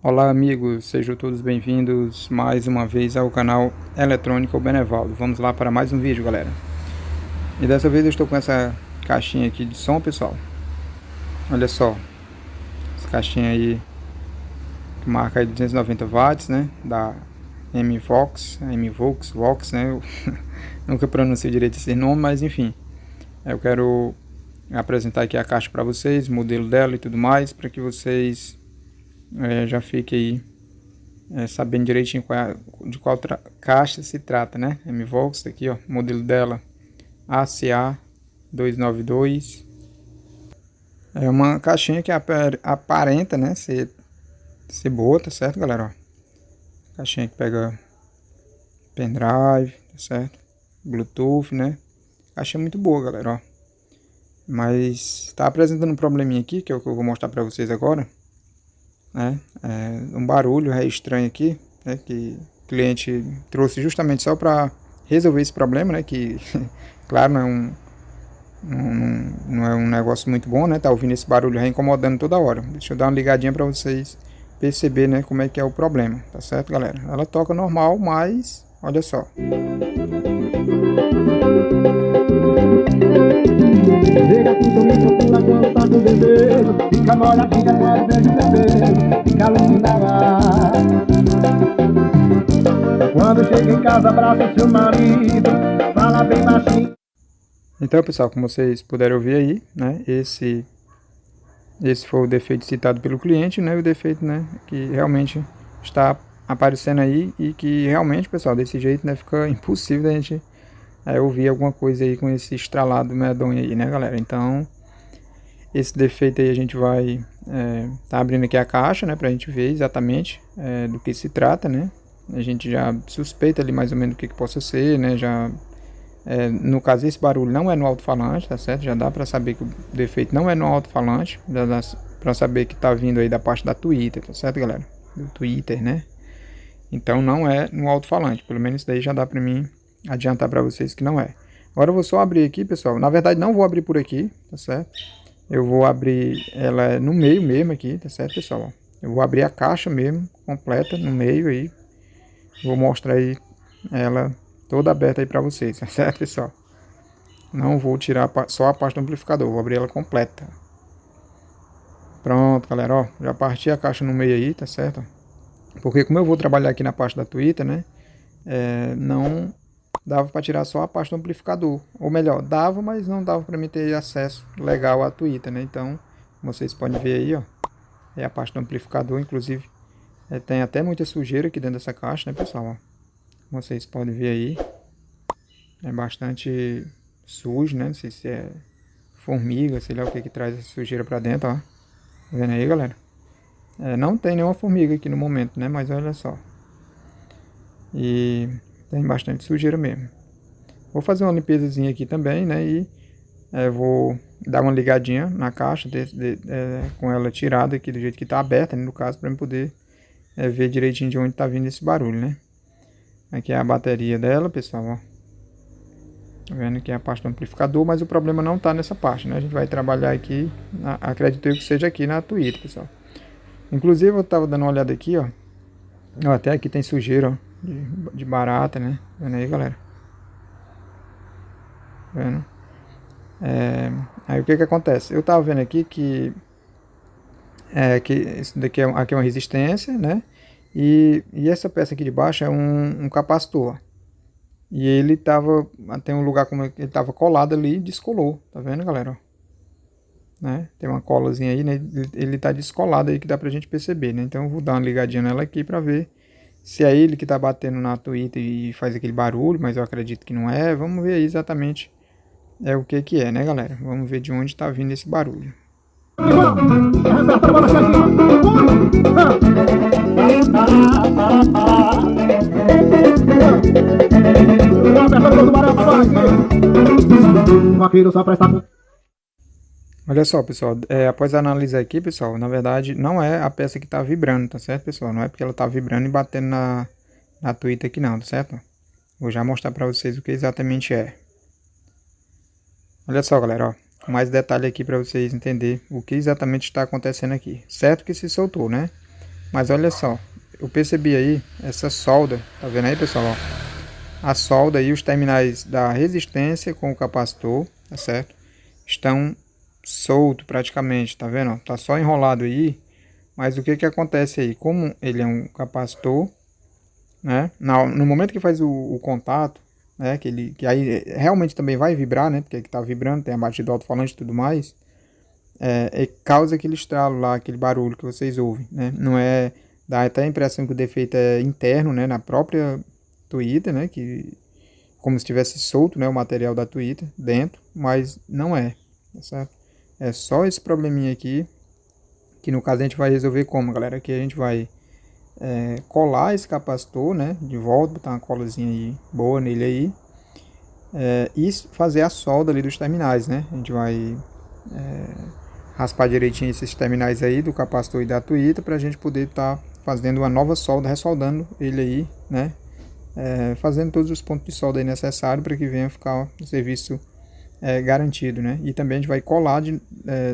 Olá amigos, sejam todos bem-vindos mais uma vez ao canal Eletrônico Benevaldo. Vamos lá para mais um vídeo, galera. E dessa vez eu estou com essa caixinha aqui de som, pessoal. Olha só, essa caixinha aí que marca aí 290 watts, né, da M-Vox, né, eu nunca pronuncio direito esse nome, mas enfim. Eu quero apresentar aqui a caixa para vocês, o modelo dela e tudo mais, para que vocês já fiquem aí sabendo direitinho de qual caixa se trata, né? M-Vox, tá aqui, ó, o modelo dela ACA 292. É uma caixinha que aparenta, né, ser boa, tá certo, galera? Ó, caixinha que pega pendrive, tá certo? Bluetooth, né? Caixinha muito boa, galera, ó. Mas tá apresentando um probleminha aqui, que é o que eu vou mostrar pra vocês agora, né? Um barulho estranho aqui, né? Que o cliente trouxe justamente só para resolver esse problema, né? Que, claro, não é um negócio muito bom, né? Tá ouvindo esse barulho incomodando toda hora. Deixa eu dar uma ligadinha para vocês perceber, né? Como é que é o problema, tá certo, galera? Ela toca normal, mas olha só. Chega com sorriso, pula quando tá com desejo. Fica molhadinha, quero beijo, meu beijo. Fica alucinada. Quando chega em casa, abraça seu marido. Fala bem baixinho. Então, pessoal, como vocês puderam ouvir aí, né? Esse foi o defeito citado pelo cliente, né? O defeito, né? Que realmente está aparecendo aí e que realmente, pessoal, desse jeito, né? Fica impossível da gente ouvir alguma coisa aí com esse estralado medonho aí, né, galera? Então, esse defeito aí a gente vai tá abrindo aqui a caixa, né, pra gente ver exatamente do que se trata, né? A gente já suspeita ali mais ou menos o que possa ser, né? Já no caso esse barulho não é no alto-falante, tá certo? Já dá pra saber que o defeito não é no alto-falante, já dá pra saber que tá vindo aí da parte da Twitter, tá certo, galera? Do Twitter, né? Então não é no alto-falante, pelo menos isso daí já dá pra mim adiantar para vocês que não é. Agora eu vou só abrir aqui, pessoal. Na verdade não vou abrir por aqui, tá certo? Eu vou abrir ela no meio mesmo aqui, tá certo, pessoal? Eu vou abrir a caixa mesmo, completa, no meio aí. Vou mostrar aí ela toda aberta aí para vocês, tá certo, pessoal? Não vou tirar só a parte do amplificador, vou abrir ela completa. Pronto, galera, ó. Já parti a caixa no meio aí, tá certo? Porque como eu vou trabalhar aqui na parte da Twitter, né? Não dava para tirar só a parte do amplificador, ou melhor, dava, mas não dava para mim ter acesso legal à Twitter, né? Então, vocês podem ver aí, ó, é a parte do amplificador, inclusive tem até muita sujeira aqui dentro dessa caixa, né, pessoal? Ó, vocês podem ver aí, é bastante sujo, né? Não sei se é formiga, sei lá o que traz essa sujeira para dentro, ó. Tá vendo aí, galera? Não tem nenhuma formiga aqui no momento, né? Mas olha só. E tem bastante sujeira mesmo. Vou fazer uma limpezazinha aqui também, né? E vou dar uma ligadinha na caixa com ela tirada aqui do jeito que está aberta, né, no caso, para eu poder ver direitinho de onde está vindo esse barulho, né? Aqui é a bateria dela, pessoal, ó. Tá vendo que é a parte do amplificador, mas o problema não está nessa parte, né? A gente vai trabalhar aqui, acredito eu que seja aqui na Twitter, pessoal. Inclusive eu estava dando uma olhada aqui, ó. Até aqui tem sujeira, ó. De barata, né? Vendo aí, galera? Vendo? Aí o que acontece? Eu tava vendo aqui que isso daqui aqui é uma resistência, né? E essa peça aqui de baixo é um capacitor. E ele tava, tem um lugar como ele tava colado ali e descolou, tá vendo, galera? Né? Tem uma colazinha aí, né? Ele tá descolado aí que dá pra gente perceber, né? Então eu vou dar uma ligadinha nela aqui pra ver se é ele que tá batendo na Twitter e faz aquele barulho, mas eu acredito que não é. Vamos ver aí exatamente o que é, né, galera? Vamos ver de onde tá vindo esse barulho. Olha só, pessoal, após analisar aqui, pessoal, na verdade não é a peça que tá vibrando, tá certo, pessoal? Não é porque ela tá vibrando e batendo na Twitter aqui não, tá certo? Vou já mostrar pra vocês o que exatamente é. Olha só, galera, ó. com mais detalhe aqui para vocês entenderem o que exatamente está acontecendo aqui. Certo que se soltou, né? Mas olha só, eu percebi aí essa solda, tá vendo aí, pessoal? Ó, a solda e os terminais da resistência com o capacitor, tá certo? Estão soltos praticamente, tá vendo? Ó, tá só enrolado aí, mas o que que acontece aí? Como ele é um capacitor, né? No momento que faz o contato, né? Que aí realmente também vai vibrar, né? Porque está vibrando, tem a batida do alto-falante e tudo mais. Causa aquele estralo lá, aquele barulho que vocês ouvem, né? Não é, dá até a impressão que o defeito é interno, né? Na própria Twitter, né? Que como se tivesse solto, né? O material da Twitter dentro, mas não é, tá certo? É só esse probleminha aqui, que no caso a gente vai resolver como, galera? Aqui a gente vai colar esse capacitor, né? De volta, botar uma colazinha aí boa nele aí, e fazer a solda ali dos terminais, né? A gente vai raspar direitinho esses terminais aí do capacitor e da Twitter para a gente poder estar fazendo uma nova solda, ressoldando ele aí, né? Fazendo todos os pontos de solda aí necessários para que venha ficar o serviço garantido, né? E também a gente vai colar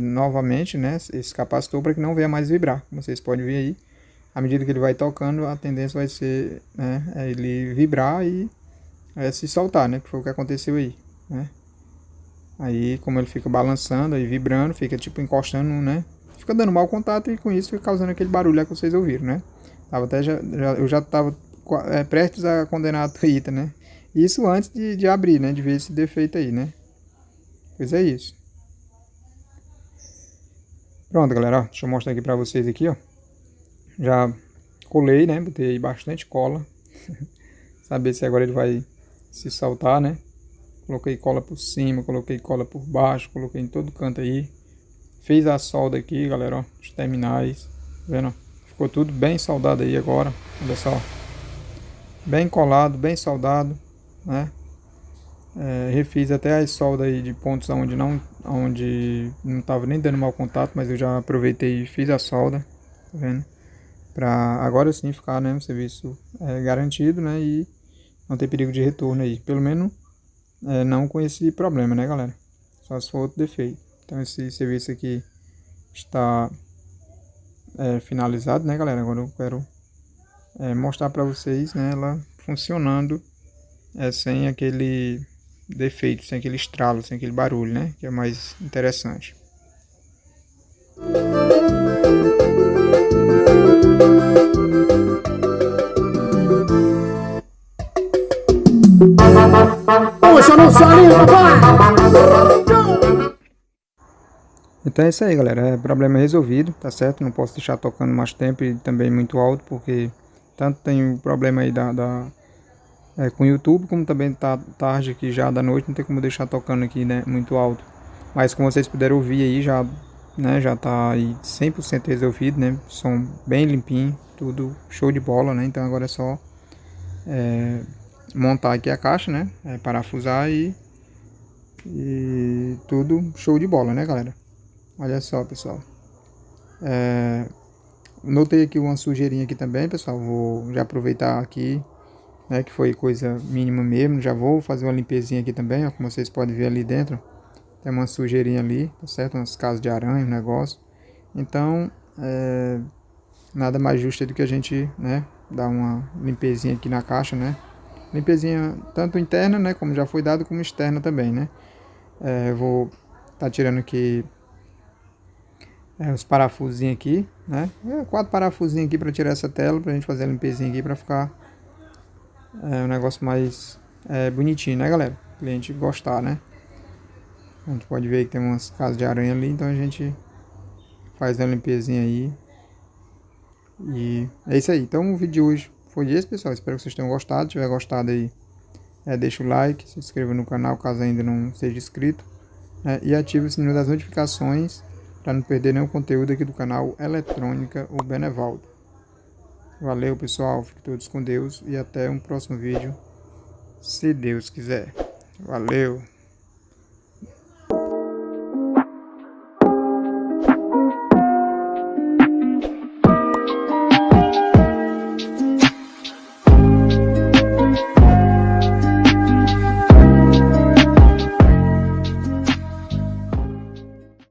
novamente, né, esse capacitor para que não venha mais vibrar. Como vocês podem ver aí, à medida que ele vai tocando, a tendência vai ser, né, ele vibrar e se soltar, né? Que foi o que aconteceu aí, né? Aí, como ele fica balançando e vibrando, fica tipo encostando, né? Fica dando mau contato e com isso fica causando aquele barulho lá que vocês ouviram, né? Eu já estava prestes a condenar a Twitter, né? Isso antes de abrir, né? De ver esse defeito aí, né? Pois é isso. Pronto, galera, ó, deixa eu mostrar aqui pra vocês aqui, ó. Já colei, né? Botei aí bastante cola. Saber se agora ele vai se soltar, né? Coloquei cola por cima, coloquei cola por baixo, coloquei em todo canto aí. Fiz a solda aqui, galera, ó, os terminais, tá vendo? Ficou tudo bem soldado aí agora, olha só. Bem colado, bem soldado, né? Refiz até as soldas aí de pontos onde não tava nem dando mau contato, mas eu já aproveitei e fiz a solda, tá vendo? Pra agora sim ficar, né, um serviço garantido, né? E não ter perigo de retorno aí, pelo menos não com esse problema, né, galera? Só se for outro defeito. Então esse serviço aqui está finalizado, né, galera? Agora eu quero mostrar para vocês, né, ela funcionando sem aquele defeito, sem aquele estralo, sem aquele barulho, né? Que é mais interessante. Puxa no solinho, papai! Então é isso aí, galera. Problema resolvido, tá certo? Não posso deixar tocando mais tempo e também muito alto, porque tanto tem o problema aí com o YouTube, como também tá tarde aqui já da noite, não tem como deixar tocando aqui, né, muito alto. Mas como vocês puderam ouvir aí, já, né, já tá aí 100% resolvido, né? Som bem limpinho, tudo show de bola, né? Então agora é só montar aqui a caixa, né? Parafusar e tudo show de bola, né, galera? Olha só, pessoal. Notei aqui uma sujeirinha aqui também, pessoal. Vou já aproveitar aqui, né, que foi coisa mínima mesmo. Já vou fazer uma limpezinha aqui também, ó, como vocês podem ver ali dentro. Tem uma sujeirinha ali, tá certo? Umas casas de aranha, um negócio. Então, nada mais justo do que a gente, né, dar uma limpezinha aqui na caixa, né? Limpezinha tanto interna, né, como já foi dado, como externa também, né? Vou tá tirando aqui os parafusinhos aqui, né? 4 parafusinhos aqui para tirar essa tela, pra gente fazer a limpezinha aqui para ficar um negócio mais bonitinho, né, galera? O cliente gostar, né? A gente pode ver que tem umas casas de aranha ali, então a gente faz a limpezinha aí. E é isso aí. Então o vídeo de hoje foi esse, pessoal. Espero que vocês tenham gostado. Se tiver gostado aí, deixa o like, se inscreva no canal caso ainda não seja inscrito, e ative o sininho das notificações para não perder nenhum conteúdo aqui do canal Eletrônica o Benevaldo. Valeu, pessoal. Fiquem todos com Deus e até um próximo vídeo, se Deus quiser. Valeu!